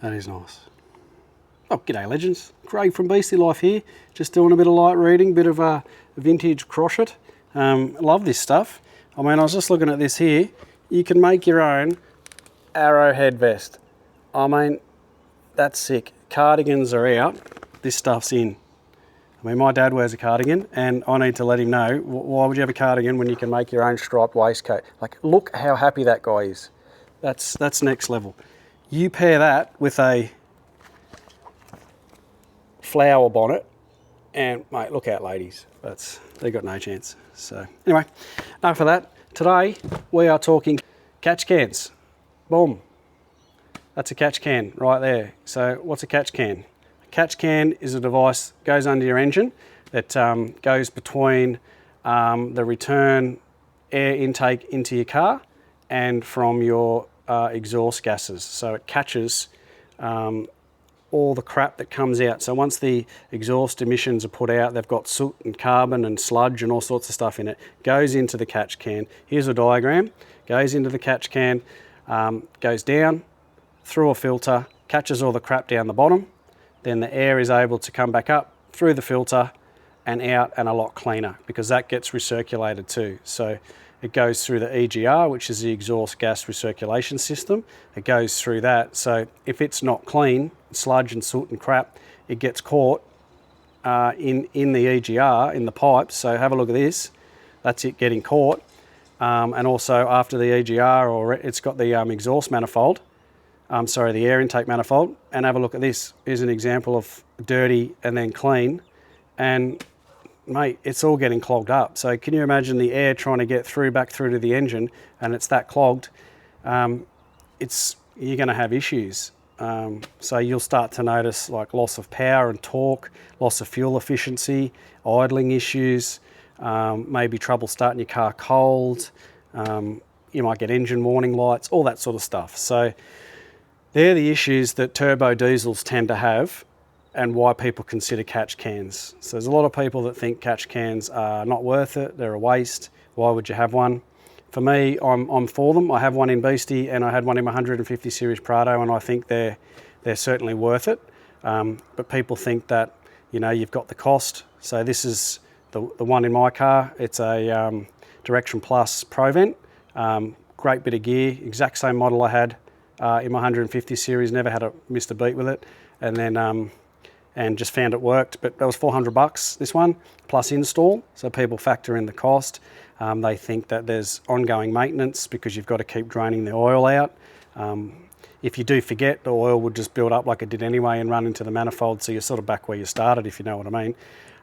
That is nice. Oh, g'day legends. Craig from Beasty Lyfe here. Just doing a bit of light reading, bit of a vintage crochet. Love this stuff. I mean, I was just looking at this here. You can make your own arrowhead vest. I mean, that's sick. Cardigans are out. This stuff's in. I mean, my dad wears a cardigan and I need to let him know, why would you have a cardigan when you can make your own striped waistcoat? Like, look how happy that guy is. That's next level. You pair that with a flower bonnet and, mate, look out, ladies. They got no chance. So anyway, enough of that. Today we are talking catch cans. Boom. That's a catch can right there. So what's a catch can? A catch can is a device that goes under your engine that goes between the return air intake into your car and from your exhaust gases. So it catches all the crap that comes out. So once the exhaust emissions are put out, they've got soot and carbon and sludge and all sorts of stuff in it, goes into the catch can. Here's a diagram, goes into the catch can, goes down through a filter, catches all the crap down the bottom, then the air is able to come back up through the filter and out, and a lot cleaner because that gets recirculated too. So it goes through the EGR, which is the exhaust gas recirculation system. It goes through that. So if it's not clean, sludge and soot and crap, it gets caught in the EGR, in the pipes. So have a look at this. That's it getting caught. And also after the EGR, or it's got the exhaust manifold, the air intake manifold. And have a look at this. Here's an example of dirty and then clean. And mate, it's all getting clogged up. So can you imagine the air trying to get back through to the engine, and it's that clogged? You're going to have issues. So you'll start to notice like loss of power and torque, loss of fuel efficiency, idling issues, maybe trouble starting your car cold. You might get engine warning lights, all that sort of stuff. So they're the issues that turbo diesels tend to have, and why people consider catch cans. So there's a lot of people that think catch cans are not worth it, they're a waste, why would you have one? For me, I'm for them. I have one in Beasty and I had one in my 150 series Prado, and I think they're certainly worth it. But people think that, you know, you've got the cost. So this is the one in my car. It's a Direction Plus Provent, great bit of gear, exact same model I had in my 150 series, never missed a beat with it. And then, and just found it worked, but that was $400 this one, plus install, so people factor in the cost. They think that there's ongoing maintenance because you've got to keep draining the oil out. If you do forget, the oil would just build up like it did anyway and run into the manifold, so you're sort of back where you started, if you know what I mean.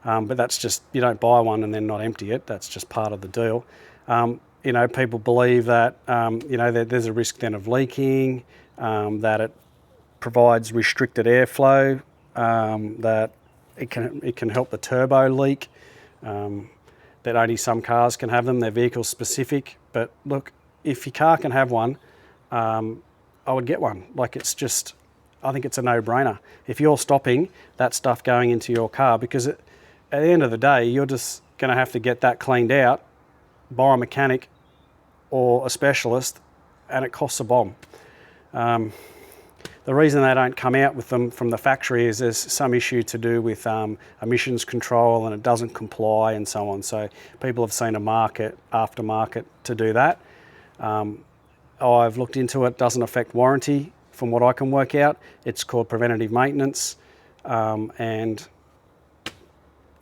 But that's just, you don't buy one and then not empty it, that's just part of the deal. You know, people believe that, you know, there's a risk then of leaking, that it provides restricted airflow, that it can help the turbo leak, that only some cars can have them, they're vehicle specific. But look, if your car can have one, I would get one. Like, it's just, I think it's a no-brainer. If you're stopping that stuff going into your car, because at the end of the day, you're just going to have to get that cleaned out by a mechanic or a specialist, and it costs a bomb. The reason they don't come out with them from the factory is there's some issue to do with emissions control, and it doesn't comply and so on. So people have seen a aftermarket to do that. I've looked into it, doesn't affect warranty from what I can work out. It's called preventative maintenance, and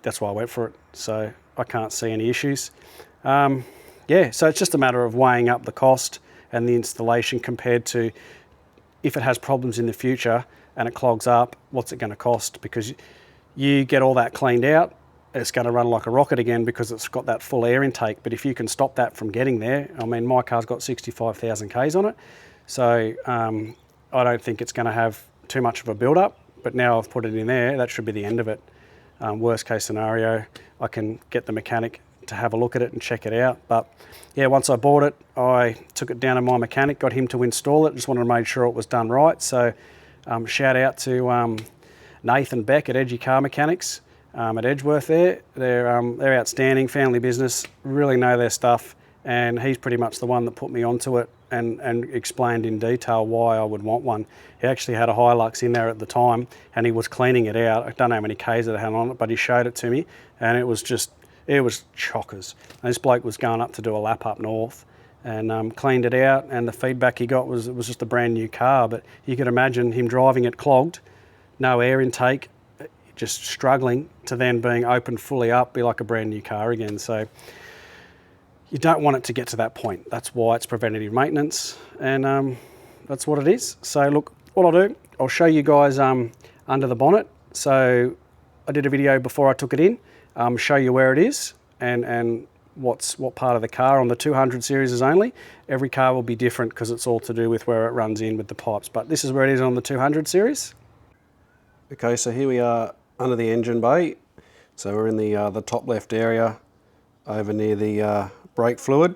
that's why I went for it. So I can't see any issues. Yeah, so it's just a matter of weighing up the cost and the installation compared to, if it has problems in the future and it clogs up, what's it going to cost? Because you get all that cleaned out, it's going to run like a rocket again because it's got that full air intake. But if you can stop that from getting there, I mean, my car's got 65,000 Ks on it, so I don't think it's going to have too much of a build-up. But now I've put it in there, that should be the end of it. Worst case scenario, I can get the mechanic to have a look at it and check it out. But yeah, once I bought it, I took it down to my mechanic, got him to install it, just wanted to make sure it was done right. So shout out to Nathan Beck at Edgy Car Mechanics at Edgeworth there. They're outstanding, family business, really know their stuff, and he's pretty much the one that put me onto it and explained in detail why I would want one. He actually had a Hilux in there at the time, and he was cleaning it out. I don't know how many Ks it had on it, but he showed it to me, and it was chockers. And this bloke was going up to do a lap up north, and cleaned it out, and the feedback he got was it was just a brand new car. But you could imagine him driving it clogged, no air intake, just struggling, to then being opened fully up, be like a brand new car again. So you don't want it to get to that point. That's why it's preventative maintenance, and that's what it is. So look, what I'll do, I'll show you guys under the bonnet. So I did a video before I took it in, show you where it is and what part of the car. On the 200 series is only. Every car will be different because it's all to do with where it runs in with the pipes, but this is where it is on the 200 series. Okay, so here we are under the engine bay. So we're in the top left area over near the brake fluid,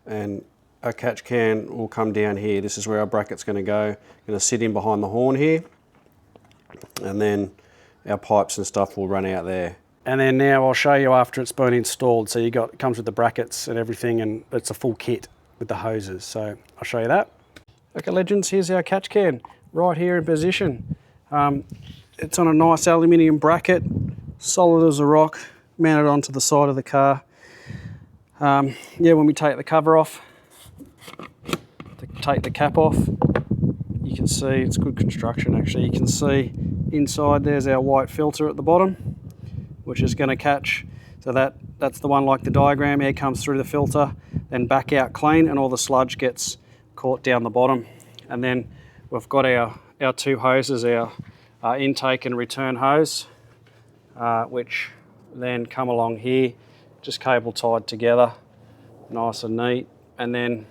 and our catch can will come down here. This is where our bracket's going to go. Going to sit in behind the horn here, and then our pipes and stuff will run out there. And then now I'll show you after it's been installed. So it comes with the brackets and everything, and it's a full kit with the hoses. So I'll show you that. Okay, legends, here's our catch can right here in position. It's on a nice aluminium bracket, solid as a rock, mounted onto the side of the car. Yeah, when we take the cover off, take the cap off, you can see it's good construction actually. You can see inside there's our white filter at the bottom, which is going to catch. So that's the one like the diagram. Air comes through the filter, then back out clean, and all the sludge gets caught down the bottom. And then we've got our two hoses, our intake and return hose, which then come along here, just cable tied together, nice and neat. And then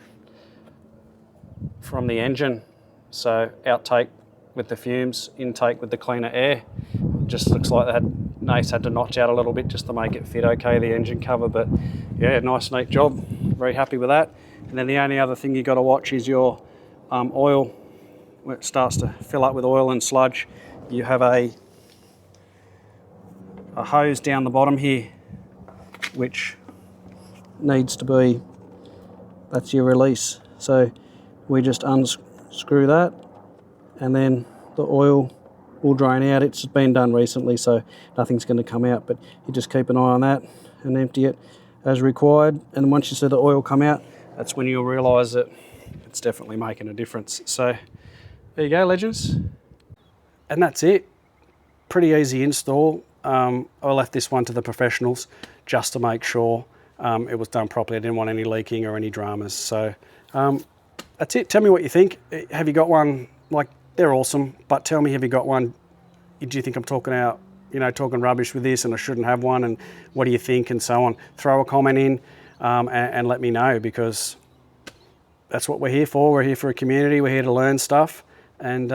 from the engine, so outtake with the fumes, intake with the cleaner air. It just looks like Nace had to notch out a little bit just to make it fit okay, the engine cover. But yeah, nice neat job, very happy with that. And then the only other thing you got to watch is your oil. When it starts to fill up with oil and sludge, you have a hose down the bottom here, which needs to be, that's your release. So we just unscrew that, and then the oil will drain out. It's been done recently, so nothing's going to come out, but you just keep an eye on that and empty it as required. And once you see the oil come out, that's when you'll realise that it's definitely making a difference. So there you go, legends. And that's it. Pretty easy install. I left this one to the professionals just to make sure it was done properly. I didn't want any leaking or any dramas. So that's it. Tell me what you think. Have you got one? Like, they're awesome, but tell me, have you got one? Do you think I'm talking rubbish with this and I shouldn't have one? And what do you think? And so on. Throw a comment in and let me know, because that's what we're here for. We're here for a community. We're here to learn stuff and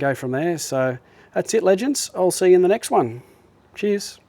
go from there. So that's it, legends. I'll see you in the next one. Cheers.